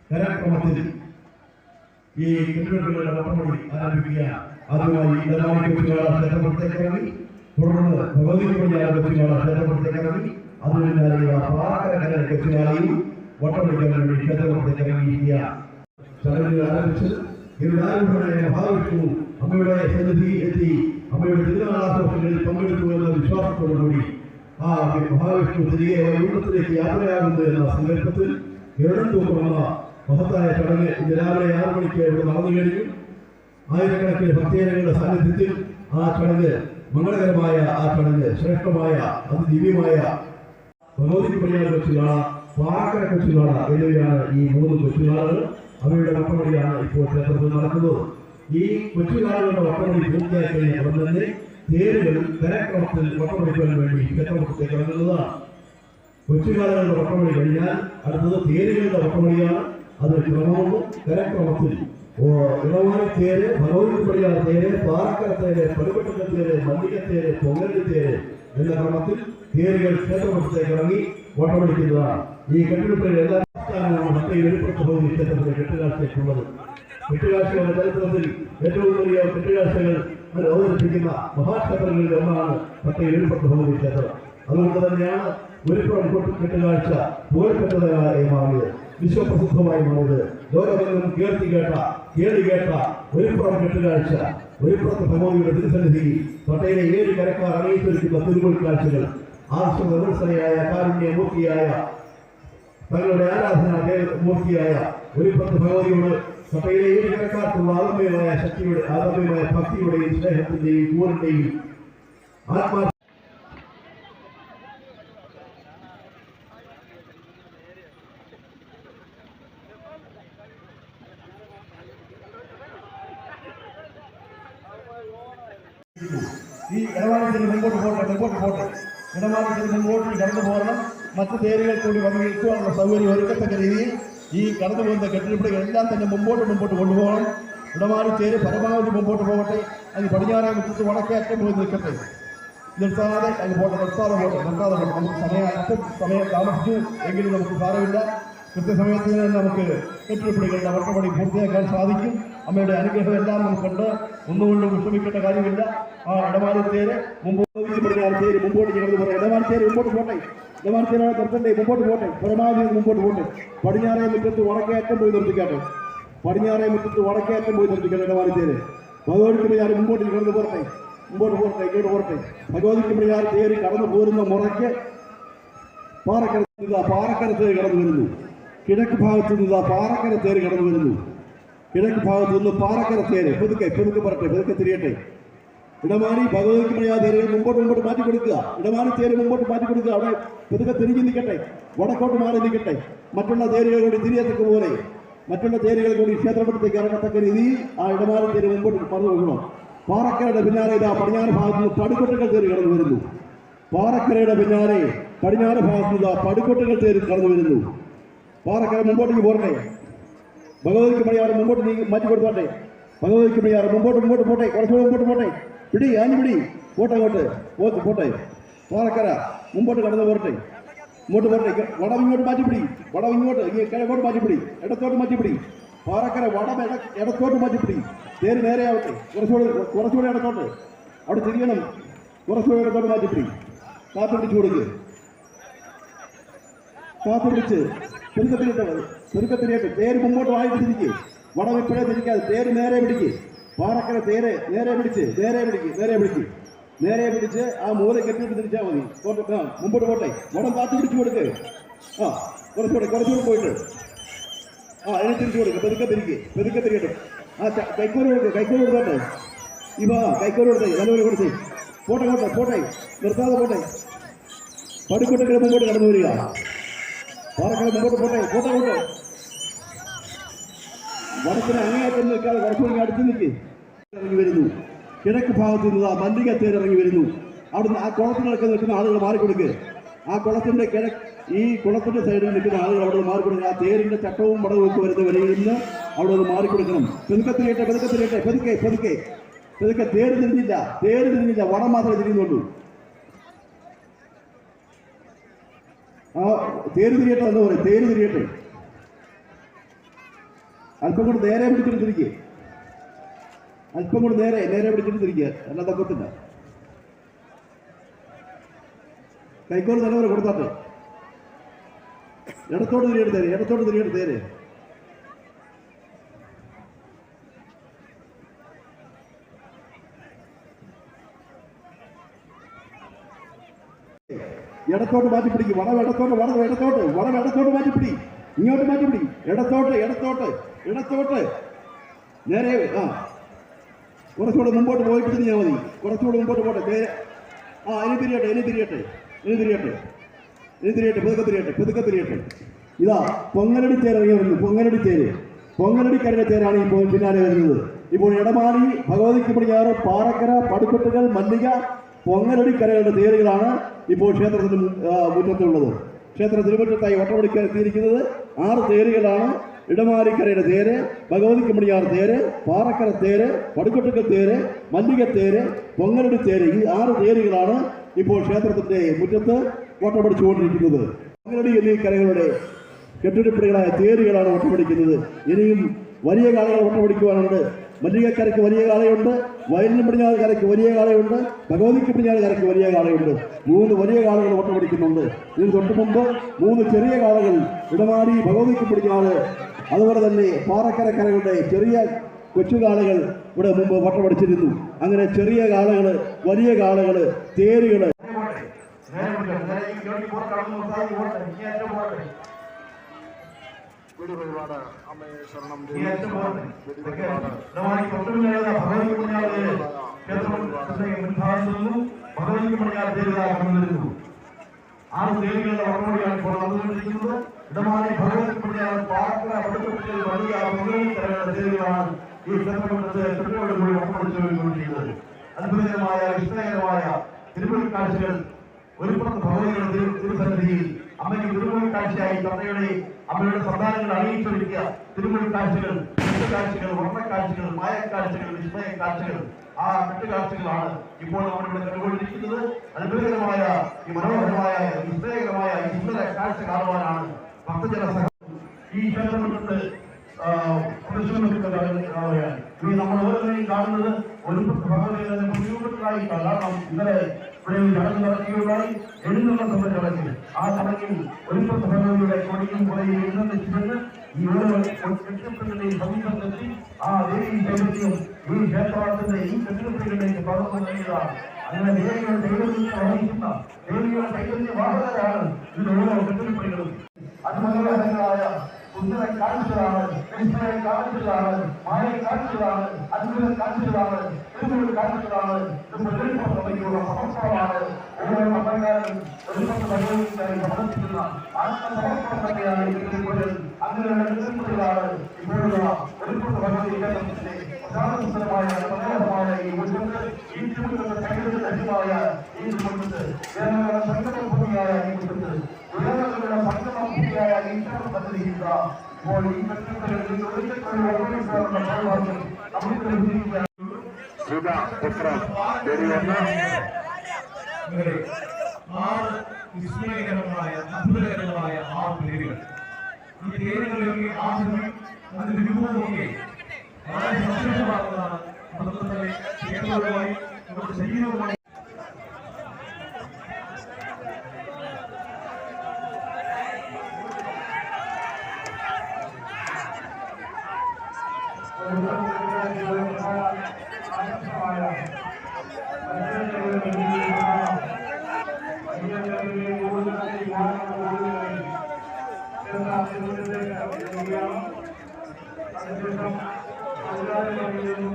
കലാക്രമത്തിൽ ഈ കെട്ടിടങ്ങളുടെ വട്ടമണി ആരംഭിക്കുക. ആദ്യമായി ഇടനാഴി കൊച്ചുകാള ക്ഷേത്രത്തിലേക്ക് തുടർന്ന് ഭഗവതിപ്പള്ളിയാർ കൊച്ചുകാള ക്ഷേത്രത്തിലേക്ക് അതിനു പിന്നാലെയുള്ള പാറക്കര കൊച്ചുകാളയും വട്ടമണിക്കാൻ വേണ്ടി ക്ഷേത്രത്തിലേക്ക് ഇറങ്ങിയിരിക്കുക. ചടങ്ങുകൾ ആരംഭിച്ച് മഹാവിഷ്ണു അമ്മയുടെ സന്നിധി എത്തി അമ്മയുടെ തിരുനാളാഘോഷങ്ങളിൽ പങ്കെടുത്തു എന്ന വിശ്വാസത്തോടുകൂടി ആ മഹാവിഷ്ണു തിരികെ യൂണത്തിലേക്ക് യാത്രയാകുന്നു എന്ന സങ്കല്പത്തിൽ ഇടം തൂക്കമെന്ന മഹത്തായ ചടങ്ങ് ഇന്ന് രാവിലെ 6 മണിക്ക് ഇവിടെ നടന്നു കഴിഞ്ഞു. ആയിരക്കണക്കിന് ഭക്തജനങ്ങളുടെ സാന്നിധ്യത്തിൽ ആ ചടങ്ങ് മംഗളകരമായ ആ ചടങ്ങ് ശ്രേഷ്ഠമായ അതിദിവ്യമായ ഭഗവതിപ്പള്ളിയാർ കൊച്ചുകാള, പാറക്കര കൊച്ചുകാള എന്നിവയാണ് ഈ 3 കൊച്ചുകാളകൾ. അവയുടെ വട്ടമണിയാണ് ഇപ്പോൾ ക്ഷേത്രത്തിൽ നടക്കുന്നത്. ഈ കൊച്ചുകാളുകളുടെ വട്ടമണി പൂർത്തിയായി കഴിഞ്ഞ ഉടൻ തന്നെ തേരുകൾ കരക്രമത്തിൽ വട്ടമണിക്കാൻ വേണ്ടി ക്ഷേത്രത്തിലേക്ക് ഇറങ്ങുന്നതാണ്. കൊച്ചുകാളുകളുടെ വട്ടമണി കഴിഞ്ഞാൽ അടുത്തത് തേരുകളുടെ വട്ടമണിയാണ്. അത് ക്രമവും കരക്രമത്തിൽ ഇളവാണി തേര്, ഭഗവതിപ്പള്ളിയാർ തേര്, പാറക്കര തേര്, പടുപെട്ട തേര്, മല്ലികത്തേര്, പൊങ്ങലി തേര് എന്ന ക്രമത്തിൽ തേരുകൾ ക്ഷേത്രത്തിലേക്ക് ഇറങ്ങി വട്ടമടിക്കുന്നതാണ്. ഈ കെട്ടിടത്തിലെ എല്ലാ സംസ്ഥാനങ്ങളും മറ്റേ വെളിപ്പെടുത്ത ഭഗവതി ക്ഷേത്രത്തിലെ കെട്ടുകാഴ്ചയ്ക്കുള്ളത്. കെട്ടുകാഴ്ചകളുടെ ചരിത്രത്തിൽ ഏറ്റവും വലിയ കെട്ടുകാഴ്ചകൾ അവതരിപ്പിക്കുന്ന മഹാക്ഷേത്രങ്ങളിൽ ഒന്നാണ് മറ്റേ വെളിപ്പെടുത്ത ഭഗവതി ക്ഷേത്രം. അതുകൊണ്ട് തന്നെയാണ് ഒരുപുറം കെട്ടുകാഴ്ച പുകഴ്പെട്ടതായി മാറിയത്, വിശ്വപ്രസിദ്ധമായി മാറിയത്. ലോകമെങ്കിലും കേളി കേട്ട ഒരുപുറം കെട്ടുകാഴ്ച, ഒരുപുറത്ത് ഭഗവതിയുടെ തിരുസന്നിധി പട്ടയിലെ 7 കരക്കാർ അണിയിച്ചൊരുക്കുന്ന തിരുമുൽ കാഴ്ചകൾ, ആശ്രമവത്സരയായ കാരുണ്യമൂർത്തിയായ തങ്ങളുടെ ആരാധനാ മൂർത്തിയായ ഒരുപുറത്ത് ഭഗവതിയോട് പട്ടയിലെ 7 കരക്കാർക്കുള്ള ആദമ്യമായ ശക്തിയുടെ ആദമ്യമായ ഭക്തിയുടെയും സ്നേഹത്തിന്റെയും കൂറിന്റെയും ആത്മാ ഈ ഇടമാറ്റത്തിന് മുമ്പോട്ട് പോട്ടെ ഇടമാറ്റത്തിന് മുമ്പോട്ട് കടന്നു പോകണം. മറ്റു തേരുകൾ കൂടി വന്ന് നിൽക്കുവാനുള്ള സൗകര്യം ഒരുക്കത്തക്ക രീതിയിൽ ഈ കടന്നു പോകുന്ന കെട്ടിടപ്പടികൾ എല്ലാം തന്നെ മുമ്പോട്ട് കൊണ്ടുപോകണം. ഇടമാറി തേര് പരമാവധി മുമ്പോട്ട് പോകട്ടെ. അത് പടിഞ്ഞാറേ മുറ്റത്ത് വടക്കേ അറ്റം പോയി നിൽക്കട്ടെ. നിർത്താതെ അത് നിർത്താതെ പോട്ടെ. നമുക്ക് സമയം താമസിച്ചു എങ്കിലും നമുക്ക് സാരമില്ല. കൃത്യസമയത്തിന് തന്നെ നമുക്ക് കെട്ടിടപ്പടികളുടെ വട്ടപ്പണി പൂർത്തിയാക്കാൻ സാധിക്കും. അമ്മയുടെ അനുഗ്രഹം എല്ലാം നമുക്കുണ്ട്. ഒന്നുകൊണ്ടും വിഷമിക്കേണ്ട കാര്യമില്ല. ആ ഇടമാറ്റേര് മുമ്പോട്ട് കടന്നു പോട്ടെ. ഇടമാറ്റേര് മുമ്പോട്ട് പോട്ടെ. ഇടമാറ്റേരാണ് നിർത്തണ്ടേ, മുമ്പോട്ട് പോട്ടെ. പരമാവധി മുമ്പോട്ട് പോട്ടെ. പടിഞ്ഞാറേ മുറ്റത്ത് വടക്കേ അറ്റം പോയി നിർത്തിക്കാട്ടെ. ഇടമാറ്റേര് ഭഗവതിക്കുമ്പഴാർ മുമ്പോട്ട് കടന്നു പോട്ടെ. ഇങ്ങോട്ട് പോട്ടെ. ഭഗവതിക്കുമ്പഴാർ തേര് കടന്നു പോരുന്ന മുറയ്ക്ക് പാറക്കര തേര് കടന്നു വരുന്നു. കിഴക്ക് ഭാഗത്ത് നിന്ന് പാറക്കര തേര് കടന്നു വരുന്നു. കിഴക്ക് ഭാഗത്ത് നിന്ന് പാറക്കര തേര് പതുക്കെ പറട്ടെ, പതുക്കെ തിരിയട്ടെ. ഇടമാണി ഭഗവതിക്കുമ്പഴാർ തേരുകൾ മുമ്പോട്ട് മാറ്റി കൊടുക്കുക. ഇടമാണി തേര് മുമ്പോട്ട് മാറ്റി കൊടുക്കുക. അവിടെ പതുക്കെ തിരിഞ്ഞ് നിൽക്കട്ടെ, വടക്കോട്ട് മാറി നിൽക്കട്ടെ. മറ്റുള്ള തേരുകൾ കൂടി തിരിയത്തക്ക പോലെ, മറ്റുള്ള തേരുകൾ കൂടി ക്ഷേത്രത്തിലേക്ക് ഇറങ്ങത്തക്ക രീതിയിൽ ആ ഇടമാണി തേര് മുമ്പോട്ട് പറഞ്ഞു കൊടുക്കണം. പാറക്കരയുടെ പിന്നാലെ ഇതാ പടിഞ്ഞാറ് ഭാഗത്ത് നിന്ന് പടുകൊട്ടകൾ തേര് കടന്നു വരുന്നു. പാറക്കരയുടെ പിന്നാലെ പടിഞ്ഞാറ് ഭാഗത്ത് നിന്ന് പടുകൊട്ടകൾ തേര് കടന്നു വരുന്നു. പാറക്കര മുമ്പോട്ടേക്ക് പോരട്ടെ. ഭഗവതിക്കുമ്പഴാർ മുമ്പോട്ട് മാറ്റി കൊടുത്തോട്ടെ. ഭഗവതിക്കുമ്പഴാർ മുമ്പോട്ട് പോട്ടെ. കുറച്ചുകൂടെ മുമ്പോട്ട് പോട്ടെ. പിടി പോട്ടെ. പാറക്കര മുമ്പോട്ട് കടന്നു പോരട്ടെ. ഇങ്ങോട്ട് പോരട്ടെ. വടം ഇങ്ങോട്ട് മാറ്റിപ്പിടി. കിഴക്കോട്ട് മാറ്റിപ്പിടി. ഇടത്തോട്ട് മാറ്റിപ്പിടി. പാറക്കര വടം ഇടത്തോട്ട് മാറ്റിപ്പിടി. തേര് നേരെയാവട്ടെ. കുറച്ചുകൂടെ ഇടത്തോട്ട്. അവിടെ തിരിയണം. കുറച്ചുകൂടെ ഇടത്തോട്ട് മാറ്റിപ്പിടി. കാത്തുപിടിച്ച് പെരുക്കത്തിരിയട്ടെ. തേര് മുമ്പോട്ട് വായിട്ട് തിരിക്ക്. വടം ഇപ്പോഴേ തിരിക്കാതെ തേര് നേരെ പിടിക്ക്. പാറക്കര തേര് നേരെ പിടിച്ച് ആ മൂല കെട്ടിട്ട് തിരിച്ചാൽ മതി. മുമ്പോട്ട് പോട്ടെ. വടം കാത്തു പിടിച്ചു കൊടുക്ക്. കുറച്ചുകൂടെ പോയിട്ട് അതിനെ തിരിച്ചു കൊടുക്കുക. പെതുക്കെ തിരികട്ടെ. കൈക്കോല് കൊടുത്തോട്ടെ. കൈക്കോല് കൊടുത്തേ, നല്ലപോലെ കൊടുത്തേ. പോട്ടെ നിർത്താതെ പോട്ടെ. പടിക്കൊട്ടൊക്കെ മുമ്പോട്ട് കടന്നു വരിക. പാറക്കളെ മുമ്പോട്ട് പോട്ടെ. വടക്കിന് അങ്ങേയറ്റം നിൽക്കാതെ കുറച്ചുകൂടി അടുത്ത് നിൽക്ക്. ഇറങ്ങി വരുന്നു. കിഴക്ക് ഭാഗത്ത് നിന്ന് മല്ലിക തേര് ഇറങ്ങി വരുന്നു. അവിടുന്ന് ആ കുളത്തിനൊക്കെ നിൽക്കുന്ന ആളുകൾ മാറിക്കൊടുക്കുക. ആ കുളത്തിന്റെ ഈ കുളത്തിന്റെ സൈഡിൽ നിൽക്കുന്ന ആളുകൾ അവിടെ നിന്ന് മാറിക്കൊടുക്കുക. ആ തേരിന്റെ ചട്ടവും മടവും ഒക്കെ വരുന്ന വരയിൽ നിന്ന് അവിടെ നിന്ന് മാറിക്കൊടുക്കണം. പെതുക്കെ തേര് തിരിഞ്ഞില്ല, വടം മാത്രമേ തിരിയുന്നുള്ളൂ. ആ തേര് തിരിയട്ടെ എന്ന് പറയും. തേര് തിരിയട്ടെ. അല്പം കൂടെ നേരെ പിടിച്ചിട്ട് തിരിക്കുക. നേരെ പിടിച്ചിട്ട് തിരിക്കുക. അല്ലാതെ തക്കത്തില്ല. കൈക്കോല് നല്ലപോലെ കൊടുത്താട്ടെ. ഇടത്തോട്ട് തിരിയട്ടെ തേര്. ഇടത്തോട്ട് മാറ്റിപ്പിടിക്കും. വടം ഇടത്തോട്ട് മാറ്റിപ്പിടി. ഇങ്ങോട്ട് മാറ്റിപ്പിടി. ഇടത്തോട്ട് നേരെ. കുറച്ചുകൂടെ മുമ്പോട്ട് പോയിട്ട് തിരിഞ്ഞാൽ മതി. കുറച്ചുകൂടെ മുമ്പോട്ട് പോട്ടെ. ഇനി തിരിയട്ടെ. പെതുക്കെ തിരിയട്ടെ. ഇതാ പൊങ്ങലടി തേര് ഇറങ്ങി വരുന്നു. പൊങ്ങലടിക്കരയുടെ തേരാണ് ഇപ്പോൾ പിന്നാലെ വരുന്നത്. ഇപ്പോൾ ഇടമാലി, ഭഗവതിക്ക് പടിഞ്ഞാറ്, പാറക്കര, പടുക്കൊട്ടുകൾ, മല്ലിക, പൊങ്ങലടിക്കരകളുടെ തേരുകളാണ് ഇപ്പോൾ ക്ഷേത്രത്തിന് മുറ്റത്തുള്ളത്. ക്ഷേത്ര തിരുമുറ്റത്തായി വട്ടമടിക്കാൻ എത്തിയിരിക്കുന്നത് 6 തേരുകളാണ്. ഇടമാലിക്കരയുടെ തേര്, ഭഗവതിക്ക് പടിഞ്ഞാറ് തേര്, പാറക്കര തേര്, പടുക്കൊട്ടുക്കൽ തേര്, മല്ലിക തേര്, പൊങ്ങലടി തേര്. ഈ 6 തേരുകളാണ് ഇപ്പോൾ ക്ഷേത്രത്തിന്റെ മുറ്റത്ത് വട്ടമടിച്ചുകൊണ്ടിരിക്കുന്നത്. പൊങ്ങലടി എന്നീ കരകളുടെ കെട്ടിടപ്പടികളായ തേരുകളാണ് വട്ടമടിക്കുന്നത്. ഇനിയും വലിയ കാളകൾ വട്ടമടിക്കുവാനുണ്ട്. മല്ലികക്കരയ്ക്ക് വലിയ കാളയുണ്ട്, വയലിന് പടിഞ്ഞാറ് കരയ്ക്ക് വലിയ കാളയുണ്ട്, ഭഗവതിക്ക് പടിഞ്ഞാറ് കരയ്ക്ക് വലിയ കാളയുണ്ട്. 3 വലിയ കാളകൾ വട്ടമടിക്കുന്നുണ്ട്. ഇതിന് തൊട്ട് മുമ്പ് 3 ചെറിയ കാളകൾ ഇടമാലി, ഭഗവതിക്ക് പടിഞ്ഞാറ്, അതുപോലെ തന്നെ പാറക്കര കരകളുടെ ചെറിയ കൊച്ചുകാളകൾ ഇവിടെ മുമ്പ് വട്ടമടിച്ചിരുന്നു. അങ്ങനെ ചെറിയ കാളകൾ, വലിയ കാളകൾ, തേരുകൾ അത്ഭുതകരമായ വിസ്മയകരമായ തിരുമുൽ കാഴ്ചകൾ ഒരുപുറത്ത് ഭഗവതിയുടെ തിരുസന്നിധിയിൽ അമ്മയ്ക്ക് തിരുമുൽ കാഴ്ചയായി തന്നയുടെ അമ്മയുടെ സന്താനങ്ങൾ അറിയിച്ചൊരുക്കിയ തിരുമുൽ കാഴ്ചകൾ, കാഴ്ചകൾ, വർണ്ണക്കാഴ്ചകൾ, മായക്കാഴ്ചകൾ, വിസ്മയ കാഴ്ചകൾ. ആ കാഴ്ചകളാണ് ഇപ്പോൾ നമ്മളിവിടെ കണ്ടുകൊണ്ടിരിക്കുന്നത്. അത്ഭുതകരമായ ഈ മനോഹരമായ വിസ്മയകരമായ ഈ സുന്ദര കാഴ്ച കാണുവാനാണ് ഭക്തജന ഈ ക്ഷേത്രത്തിൽ നമ്മൾ ഓരോരുത്തരെയും കാണുന്നത് ഒരു ഭഗവതിയുടെ മുൻകൂട്ടായിട്ടാണ്. കാരണം ഇന്നലെ ഇവിടെ ചടങ്ങ് നടക്കുകയുണ്ടായി. എഴുന്നള്ള ചടങ്ങ്. ആ ചടങ്ങിൽ ഒരു ഭഗവതിയുടെ കൊടിയും കുറയും എഴുന്നള്ളിച്ചിരുന്ന് ഈ ഓരോ കെട്ടിടങ്ങളുടെയും സമീപത്തെത്തി ആ ദേവി ചൈതന്യം ഈ ക്ഷേത്രത്തിന്റെ ഈ കെട്ടിടങ്ങളിലേക്ക് പകർന്നു നൽകിയതാണ്. അങ്ങനെ ദേവിയുടെ ചൈതന്യത്തെ വഹിക്കുന്ന ദേവിയുടെ ചൈതന്യ വാഹകരാണ് ഇത് ഓരോ കെട്ടിടപ്പണികളും. അതിമനോഹരങ്ങളായ സുന്ദര കാഴ്ചകളാണ്, വിസ്മയ കാഴ്ചകളാണ്, മായ കാഴ്ചകളാണ്, അത്ഭുത കാഴ്ചകളാണ്, തിരുമുൽ കാഴ്ചകളാണ്. ഇത് പ്രചരിപ്പുറത്തേക്കുള്ള സമർപ്പണമാണ്. ഓരോ മതക്കാരും ഭഗവതിക്കായി സമർപ്പിക്കുന്ന ആത്മസമർപ്പണം തന്നെയാണ് ഇതിൽ. അങ്ങനെയുള്ള തിരുമുകളാണ് ഇപ്പോഴുള്ള ഒരുപുറത്ത് ഭഗവതി ക്ഷേത്രത്തിന്റെ പ്രധാനമായ മനോഹരമായ ഈ മുറ്റത്ത്, ഈ തിരുമുറ്റത്തെ സൈന്യത്തിൽ ലഭ്യമായ ഈ മുറ്റത്ത്, ജനങ്ങളുടെ സംഗമഭൂമിയായ ഈ മുറ്റത്ത്, ജനങ്ങളുടെ സംഗമഭൂമിയായ ഈ ക്ഷേത്ര പദ്ധതിയില്ല. ഇപ്പോൾ ഈ കെട്ടിടങ്ങളിൽ നമുക്ക് ലഭിച്ചിരിക്കുകയാണ്. വിസ്മയകരമായ അത്ഭുതകരമായ 6 പേരുകൾ. ഈ പേരുകളിലൊക്കെ ആശയം അതിന്റെ രൂപമൊക്കെ വളരെ സവിശേഷമാകുന്നതാണ്. അതുകൊണ്ട് തന്നെ കേരളവുമായി നമ്മുടെ ശരീരവുമായി അതിനുശേഷം അധികാരങ്ങളിലും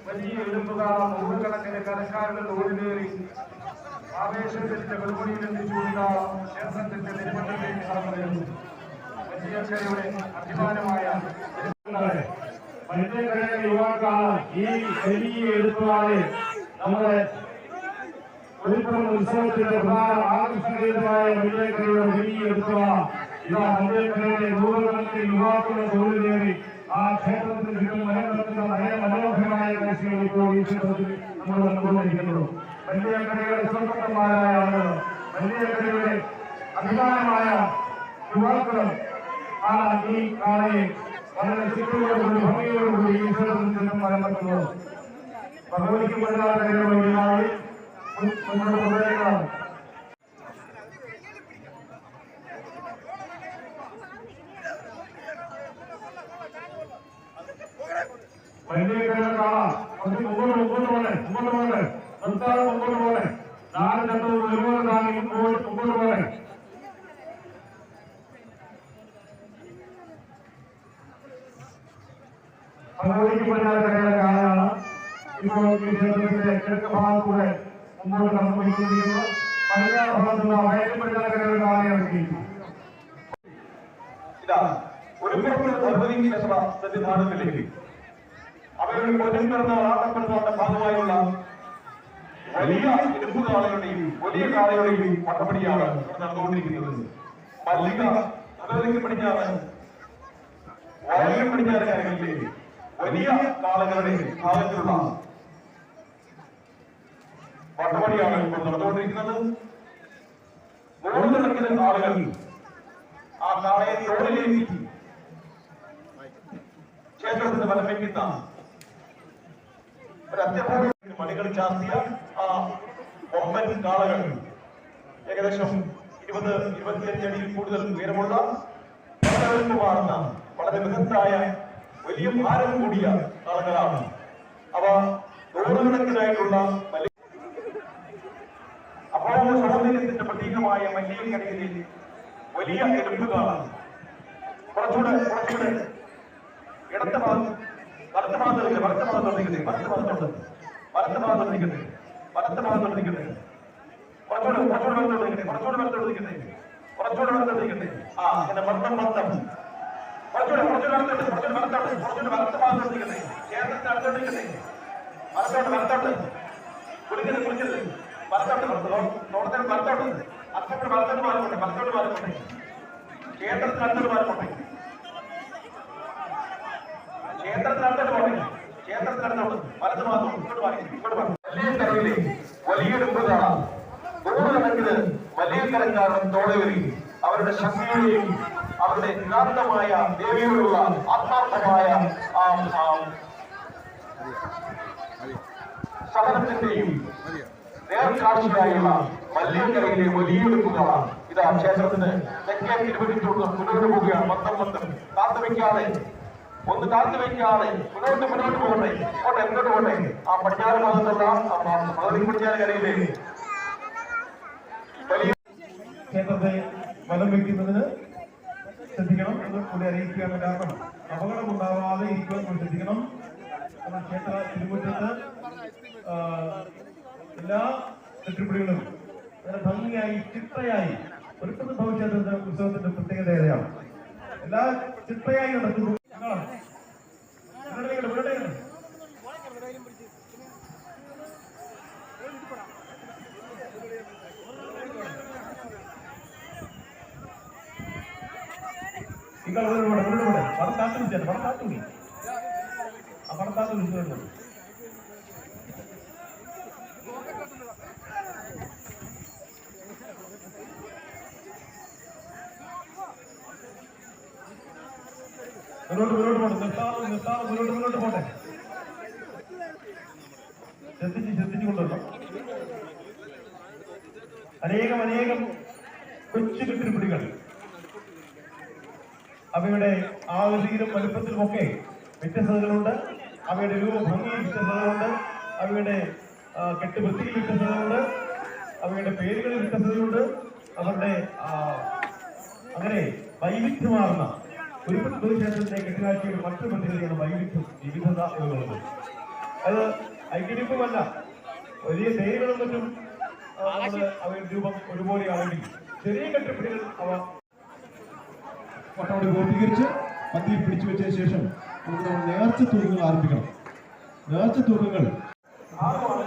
വലിയ എഴുമ്പുകാർ നൂറുകണക്കിന് കരക്കാരുടെ തോടിലേറി ആവേശത്തിന്റെ വെളുപടിയിൽ എത്തിച്ചുകൊണ്ട ക്ഷേത്രത്തിന്റെ നെരുമട്ടിലേക്ക് കടന്നു വലിയക്കരയുടെ അഭിമാനമായ വലിയക്കരയുടെ യുവാക്കളാണ് ഈ വലിയ എഴുത്തുകാരെ നമ്മുടെ ഉത്സവത്തിന്റെ പ്രധാന ആകർഷണീയമായ വലിയക്കരയുടെ വലിയ എഴുത്തുകാർ ഇതാ വലിയക്കരയുടെ നൂറുകണക്കിന് യുവാക്കളുടെ തോടിലേറി ആ ക്ഷേത്രത്തിന് ചുറ്റും നിലനിർത്തുന്ന മനോഹരമായ കാഴ്ചകൾ ഇപ്പോൾ ഈ ക്ഷേത്രത്തിൽ നമ്മൾ കണ്ടുകൊണ്ടിരിക്കുന്നു. വലിയക്കരയുടെ സ്വന്തന്മാരായ ആളുകൾ, വലിയക്കരയുടെ അഭിമാനമായ യുവാക്കളും ആ ഈ കാളയെ വളരെ ചിത്രയോടുകൂടി ഭംഗിയോടുകൂടി ഈ ക്ഷേത്രത്തിൽ ചുറ്റും നിലനിർത്തുന്നു. ഭഗവതിക്ക് മുന്നോട്ടുള്ള മുന്നോട്ട് കൊണ്ടുവരികയാണ്. വലിയക്കരയുടെ കാണാം മുമ്പോട്ട് പോലെ നിർത്താതെ മുമ്പോട്ട് പോലെ നാല് രണ്ടൂർ ഒരുപോലെ താങ്ങി മുമ്പോട്ട് പോലെ ഭഗവതിക്ക് പഞ്ചായത്ത് കാണാനാണ് ഇപ്പോൾ ഈ ക്ഷേത്രത്തിന്റെ കിഴക്ക് ഭാഗത്തൂടെ മുമ്പോട്ട് കടന്നുപോയിക്കൊണ്ടിരിക്കുന്നത്. പടിഞ്ഞാറ് ഭാഗത്തുള്ള വയലിൽ പഞ്ചായത്ത് കാണാനാണ്. ഒരു ഭഗവതിക്ക് സന്നിധാനത്തിലേക്ക് അവരുടെ കൊല്ലപ്പെടുന്ന ആട്ടപ്പെടുന്നവരുടെ ഭാഗമായുള്ള വലിയ ഇരുമ്പുകാളയുടെയും വലിയ കാളയുടെയും പട്ടപടിയാണ് നടന്നുകൊണ്ടിരിക്കുന്നത്. മല്ലിക ഭഗവതിക്ക് പടിഞ്ഞാറ് വയലിൽ പടിഞ്ഞാറ് കാര്യങ്ങളിലെ വലിയ കാളകളുടെ ഭാഗത്തുള്ള പട്ടപടിയാണ് ഇപ്പോൾ നടന്നുകൊണ്ടിരിക്കുന്നത്. നൂറുകണക്കിന് ആളുകൾ ആ കാളയെ തോളിലേക്ക് ക്ഷേത്രത്തിന് വലം വയ്ക്കുന്ന ഒരു അത്യപൂർവ മണികൾ ചാർത്തിയ ആ ഒമ്പൻ കാളകൾ ഏകദേശം 20-25 അടിയിൽ കൂടുതൽ ഉയരമുള്ള വളർന്ന വളരെ ബൃഹത്തായ വലിയ ഭാരം കൂടിയ കാളകളാണ്. അവ നൂറുകണക്കിനായിട്ടുള്ള അഭാവ സൗന്ദര്യത്തിന്റെ പ്രതീകമായ മല്ലികക്കരയിലെ വലിയ എലുമ്പുകളാണ്. കുറച്ചുകൂടെ ഇടത്ത ഭാഗം വലത്ത ഭാഗത്തോട്ട് വലത്ത ഭാഗത്തോട്ട് ആ എന്റെ മർത്തം കേരളത്തിന് അടുത്തോട്ടിരിക്കട്ടെ വലത്തോട്ട് കുളിക്കരുത് വലത്തോട്ട് അത്തോട്ട് വലത്തോട്ട് മാറിക്കോട്ടെ ക്ഷേത്രത്തിന് അടുത്തോട്ട് മാറിക്കോട്ടെ വലത്ത് മാത്രം വലിയക്കരയിലെ വലിയെടുപ്പുകാർ നൂറുകണക്കിന് വലിയക്കരക്കാരൻ തോളേറി അവരുടെ ശക്തിയുടെയും അവരുടെ യഥാർത്ഥമായ ദേവിയോടുള്ള ആത്മാർത്ഥമായ സഹനത്തിന്റെയും നേർക്കാഴ്ചയായുള്ള വലിയക്കരയിലെ വലിയെടുപ്പുകളാണ്. ഇതാ ക്ഷേത്രത്തിന് തെക്കേ തിരുവനന്തപുരത്തോട് മുന്നോട്ട് പോവുകയാണ്. മൊത്തം കാത്തുവെക്കാതെ ഒന്ന് കാത്തുവെക്കാതെ മുന്നോട്ട് പോകട്ടെ എങ്ങോട്ട് പോകട്ടെ. ആ പടിഞ്ഞാറ് ഭാഗത്തുള്ള പടിഞ്ഞാറ് കരയിലെ വലിയ ക്ഷേത്രത്തെ വലം വയ്ക്കുന്നതിന് ശ്രദ്ധിക്കണം എന്ന് കൂടി അറിയിക്കാൻ. കാരണം അപകടമുണ്ടാവാതെ ഇരിക്കുവാൻ ശ്രദ്ധിക്കണം. കാരണം ക്ഷേത്ര തിരുമുറ്റത്ത് എല്ലാ ചുറ്റുപടികളും വളരെ ഭംഗിയായി ചിട്ടയായി ഒരുക്കുന്ന ഭവിഷ്യത്തിന്റെ ഉത്സവത്തിന്റെ പ്രത്യേകതയാണ്. എല്ലാ ചിട്ടയായി നടക്കുന്നു. നിങ്ങൾ പണം കാത്തു ഇല്ലാത്ത വിഷയങ്ങൾ. മുന്നോട്ട് പോട്ടെ. ശ്രദ്ധിച്ചു കൊണ്ടുവരണം. അനേകം കൊച്ചു കെട്ടിപ്പിടികൾ അവയുടെ ആകൃതിയിലും വലുപ്പത്തിലുമൊക്കെ വ്യത്യസ്തതകളുണ്ട്. അവയുടെ രൂപഭംഗിയിൽ വ്യത്യസ്തതകളുണ്ട്. അവയുടെ കെട്ടുവൃത്തിയിൽ വ്യത്യസ്തതകളുണ്ട്. അവയുടെ പേരുകളിൽ വ്യത്യസ്തതയുണ്ട്. അവരുടെ അങ്ങനെ വൈവിധ്യമാർന്ന ഒരു ക്ഷേത്രത്തിലെ കെട്ടുകാഴ്ചയുടെ മറ്റൊരു പ്രത്യേകതയാണ് വൈവിധ്യം, വിവിധത എന്നുള്ളത്. അത് ഐക്യനിപ്പമല്ല, വലിയ പേരുകളും മറ്റും അവയുടെ രൂപം ഒരുപോലെയാണെങ്കിൽ ചെറിയ കെട്ടിപ്പിടികൾ അവ പട്ടോടെ പൂർത്തീകരിച്ച് പന്തിയിൽ പിടിച്ചു വെച്ചതിന് ശേഷം നമുക്ക് നേർച്ച തൂക്കങ്ങൾ ആരംഭിക്കണം. നേർച്ച തൂക്കങ്ങൾ ആദ്യമാണ്